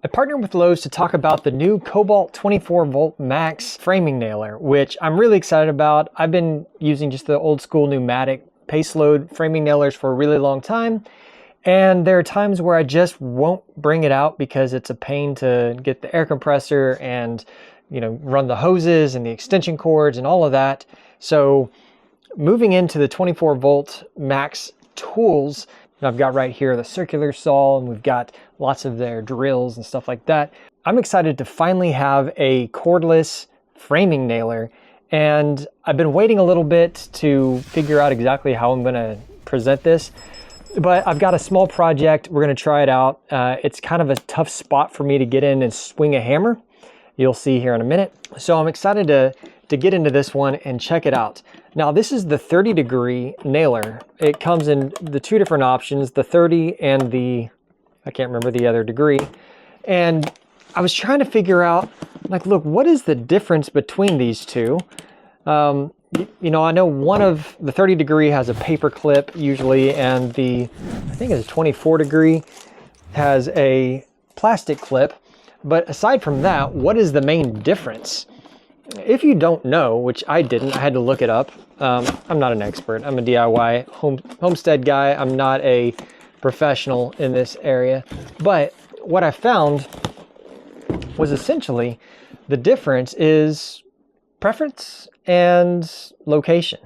I partnered with Lowe's to talk about the new Kobalt 24V Max framing nailer, which I'm really excited about. I've been using just the old school pneumatic paste load framing nailers for a really long time. And there are times where I just won't bring it out because it's a pain to get the air compressor and, run the hoses and the extension cords and all of that. So moving into the 24V Max tools, I've got right here the circular saw, and we've got lots of their drills and stuff like that. I'm excited to finally have a cordless framing nailer, and I've been waiting a little bit to figure out exactly how I'm going to present this. But I've got a small project. We're going to try it out. It's kind of a tough spot for me to get in and swing a hammer. You'll see here in a minute. So I'm excited to get into this one and check it out. Now this is the 30-degree nailer. It comes in the two different options, the 30 and the, I can't remember the other degree. And I was trying to figure out, look, what is the difference between these two? I know one of the 30-degree has a paper clip usually, and I think it's a 24-degree has a plastic clip. But aside from that, what is the main difference? If you don't know, which I didn't, I had to look it up. I'm not an expert. I'm a DIY homestead guy. I'm not a professional in this area. But what I found was essentially the difference is preference and location.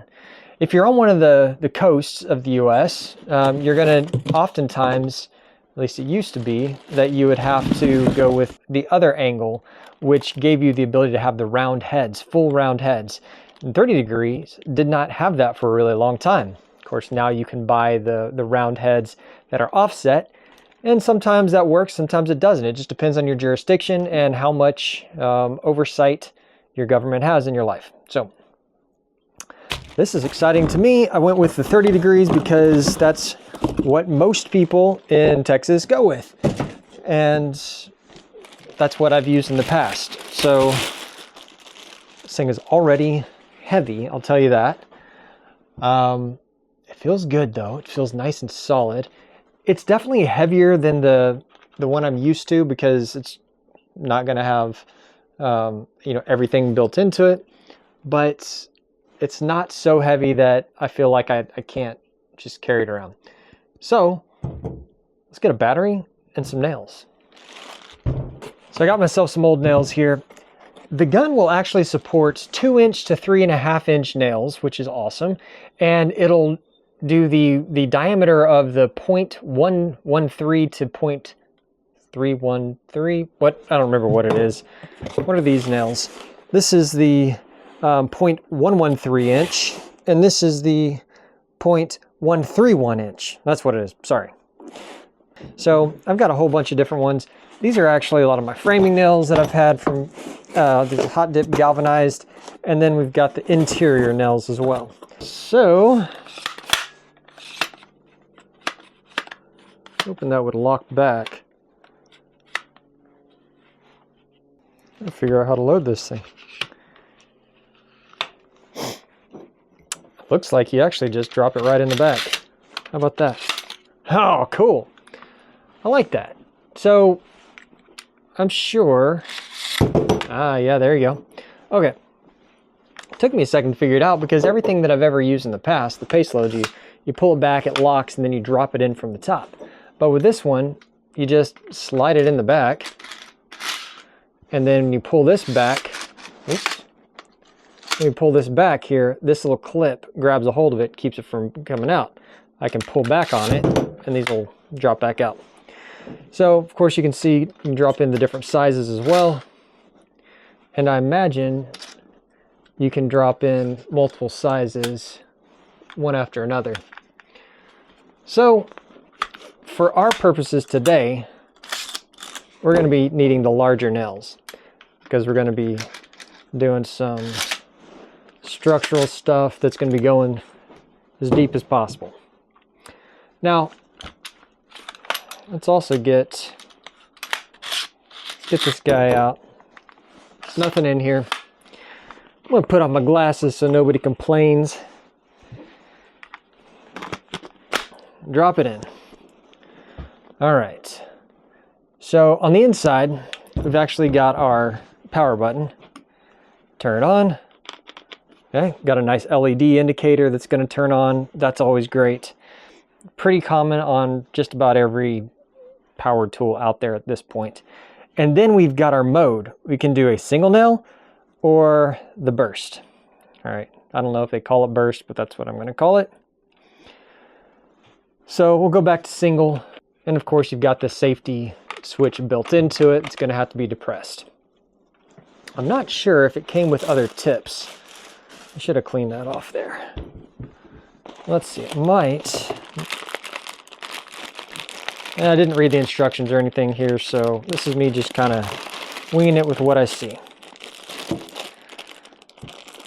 If you're on one of the coasts of the US, you're going to oftentimes, at least it used to be, that you would have to go with the other angle, which gave you the ability to have the round heads, full round heads. And 30 degrees did not have that for a really long time. Of course, now you can buy the round heads that are offset, and sometimes that works, sometimes it doesn't. It just depends on your jurisdiction and how much oversight your government has in your life. So this is exciting to me. I went with the 30 degrees because that's what most people in Texas go with. And that's what I've used in the past. So this thing is already heavy, I'll tell you that. It feels good though. It feels nice and solid. It's definitely heavier than the one I'm used to because it's not going to have everything built into it. But it's not so heavy that I feel like I can't just carry it around. So let's get a battery and some nails. So I got myself some old nails here. The gun will actually support 2-inch to 3.5-inch nails, which is awesome. And it'll do the diameter of the 0.113 to 0.313. What? I don't remember what it is. What are these nails? This is the 0.113 inch, and this is the 0.131 inch. That's what it is. Sorry. So I've got a whole bunch of different ones. These are actually a lot of my framing nails that I've had from these hot dip galvanized, and then we've got the interior nails as well. So hoping that would lock back. I'll figure out how to load this thing. Looks like you actually just drop it right in the back. How about that? Oh, cool. I like that. So I'm sure, yeah, there you go. Okay. It took me a second to figure it out because everything that I've ever used in the past, the paste load, you pull it back, it locks, and then you drop it in from the top. But with this one, you just slide it in the back, and then you pull this back. Oops. When you pull this back here, this little clip grabs a hold of it, keeps it from coming out. I can pull back on it, and these will drop back out. So, of course, you can see you can drop in the different sizes as well. And I imagine you can drop in multiple sizes, one after another. So, for our purposes today, we're going to be needing the larger nails because we're going to be doing some structural stuff that's going to be going as deep as possible. Now, let's also get this guy out. There's nothing in here. I'm going to put on my glasses so nobody complains. Drop it in. All right. So on the inside, we've actually got our power button. Turn it on. Okay, got a nice LED indicator that's going to turn on. That's always great. Pretty common on just about every power tool out there at this point. And then we've got our mode. We can do a single nail or the burst. All right, I don't know if they call it burst, but that's what I'm going to call it. So we'll go back to single. And of course, you've got the safety switch built into it. It's going to have to be depressed. I'm not sure if it came with other tips. I should have cleaned that off there. Let's see, it might. And I didn't read the instructions or anything here, so this is me just kind of winging it with what I see.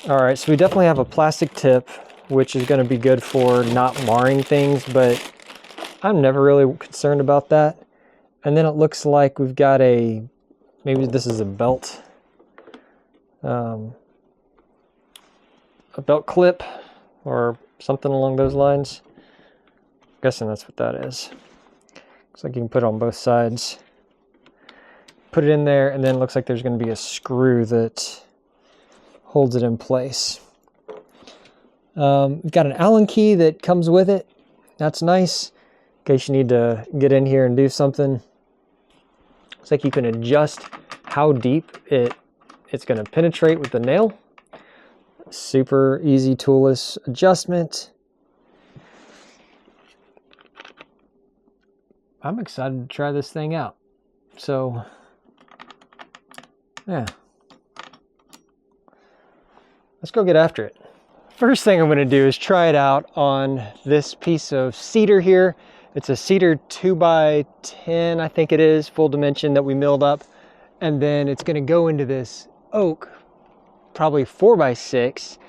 All right, so we definitely have a plastic tip, which is going to be good for not marring things, but I'm never really concerned about that. And then it looks like we've got a, maybe this is a belt. A belt clip or something along those lines. I'm guessing that's what that is. Looks like you can put it on both sides. Put it in there, and then it looks like there's going to be a screw that holds it in place. We've got an Allen key that comes with it. That's nice in case you need to get in here and do something. Looks like you can adjust how deep it's going to penetrate with the nail. Super easy toolless adjustment. I'm excited to try this thing out. So, yeah. Let's go get after it. First thing I'm going to do is try it out on this piece of cedar here. It's a cedar 2x10, I think it is, full dimension that we milled up. And then it's going to go into this oak, probably 4x6.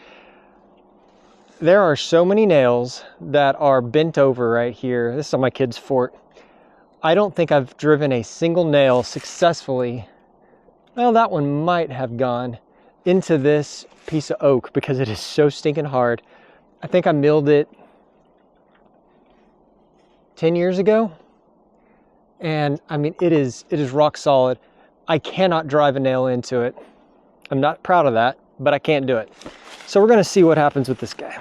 There are so many nails that are bent over right here. This is on my kid's fort. I don't think I've driven a single nail successfully. Well, that one might have gone into this piece of oak because it is so stinking hard. I think I milled it 10 years ago. And I mean, it is rock solid. I cannot drive a nail into it. I'm not proud of that, but I can't do it. So we're going to see what happens with this guy.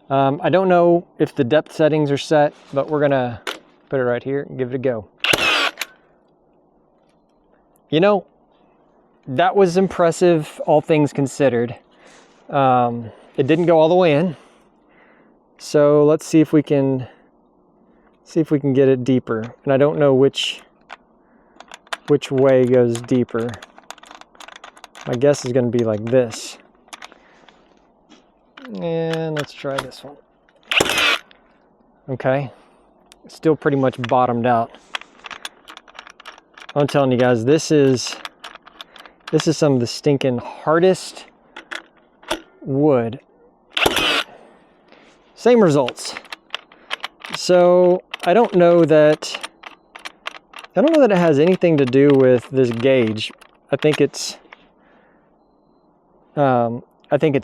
I don't know if the depth settings are set, but we're going to put it right here and give it a go. You know, that was impressive, all things considered. It didn't go all the way in. So let's see if we can get it deeper. And I don't know which way goes deeper. My guess is going to be like this. And let's try this one. Okay. Still pretty much bottomed out. I'm telling you guys, this is some of the stinking hardest wood. Same results. So I don't know that it has anything to do with this gauge. I think it's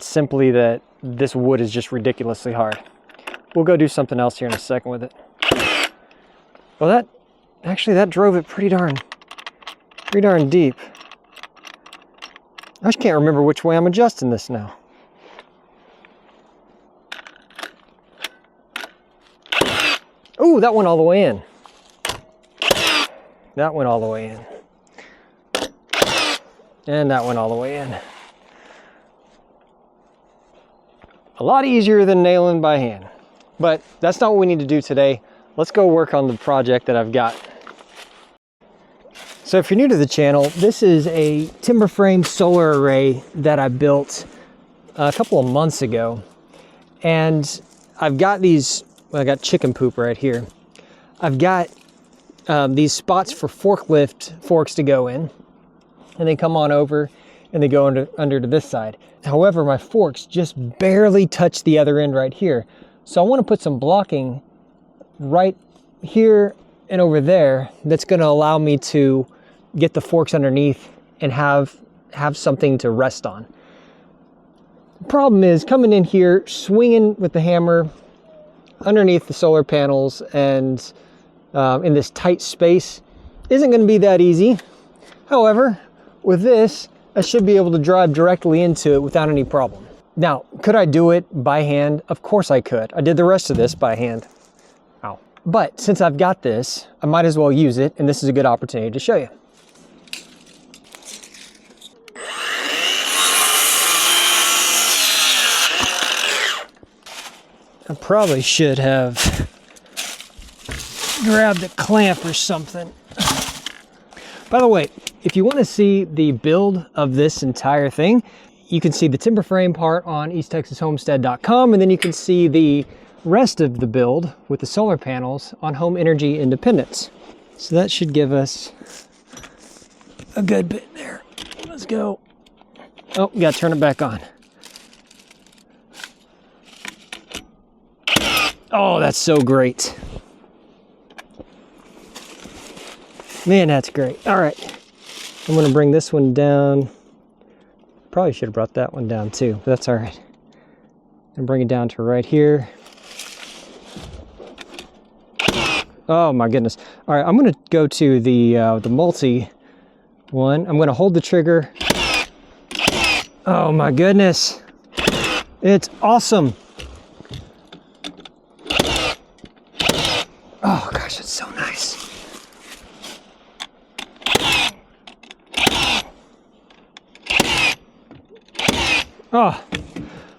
simply that this wood is just ridiculously hard. We'll go do something else here in a second with it. Well, that drove it pretty darn deep. I just can't remember which way I'm adjusting this now. Ooh, that went all the way in. That went all the way in. And that went all the way in. A lot easier than nailing by hand. But that's not what we need to do today. Let's go work on the project that I've got. So if you're new to the channel, this is a timber frame solar array that I built a couple of months ago. And I've got these, well, I got chicken poop right here. I've got these spots for forklift forks to go in. And they come on over and they go under to this side. However, my forks just barely touch the other end right here. So I want to put some blocking right here and over there that's going to allow me to get the forks underneath and have something to rest on. Problem is coming in here, swinging with the hammer underneath the solar panels and in this tight space, isn't going to be that easy. However, with this, I should be able to drive directly into it without any problem. Now, could I do it by hand? Of course I could. I did the rest of this by hand. Ow. But since I've got this, I might as well use it, and this is a good opportunity to show you. I probably should have grabbed a clamp or something. By the way, if you want to see the build of this entire thing, you can see the timber frame part on easttexashomestead.com, and then you can see the rest of the build with the solar panels on Home Energy Independence. So that should give us a good bit there. Let's go. Oh, you gotta turn it back on. Oh, that's so great. Man, that's great. All right, I'm gonna bring this one down. Probably should have brought that one down too, but that's all right. And bring it down to right here. Oh my goodness. All right, I'm gonna go to the multi one. I'm gonna hold the trigger. Oh my goodness. It's awesome. Oh gosh, it's so nice. Oh,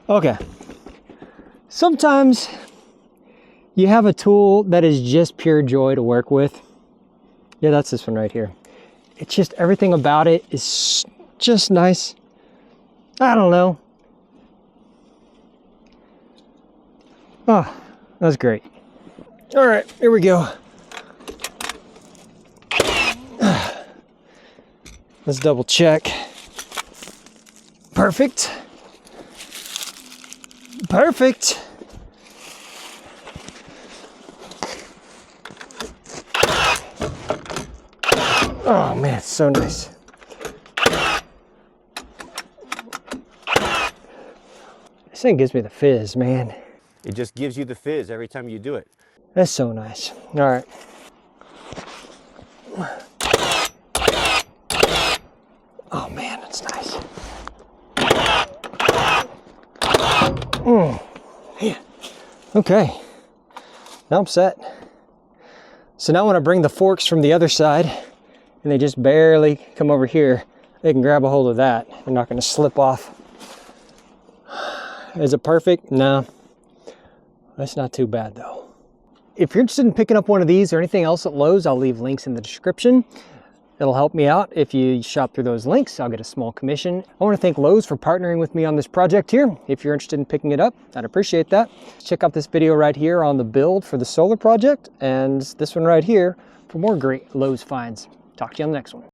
okay. Sometimes you have a tool that is just pure joy to work with. Yeah, that's this one right here. It's just everything about it is just nice. I don't know. Oh, that's great. All right, here we go. Let's double check. Perfect. Perfect. Oh man, it's so nice. This thing gives me the fizz, man. It just gives you the fizz every time you do it. That's so nice. All right. Oh man, that's nice. Yeah. Okay. Now I'm set. So now when I bring the forks from the other side and they just barely come over here, they can grab a hold of that. They're not going to slip off. Is it perfect? No. That's not too bad though. If you're interested in picking up one of these or anything else at Lowe's, I'll leave links in the description. It'll help me out. If you shop through those links, I'll get a small commission. I want to thank Lowe's for partnering with me on this project here. If you're interested in picking it up, I'd appreciate that. Check out this video right here on the build for the solar project, and this one right here for more great Lowe's finds. Talk to you on the next one.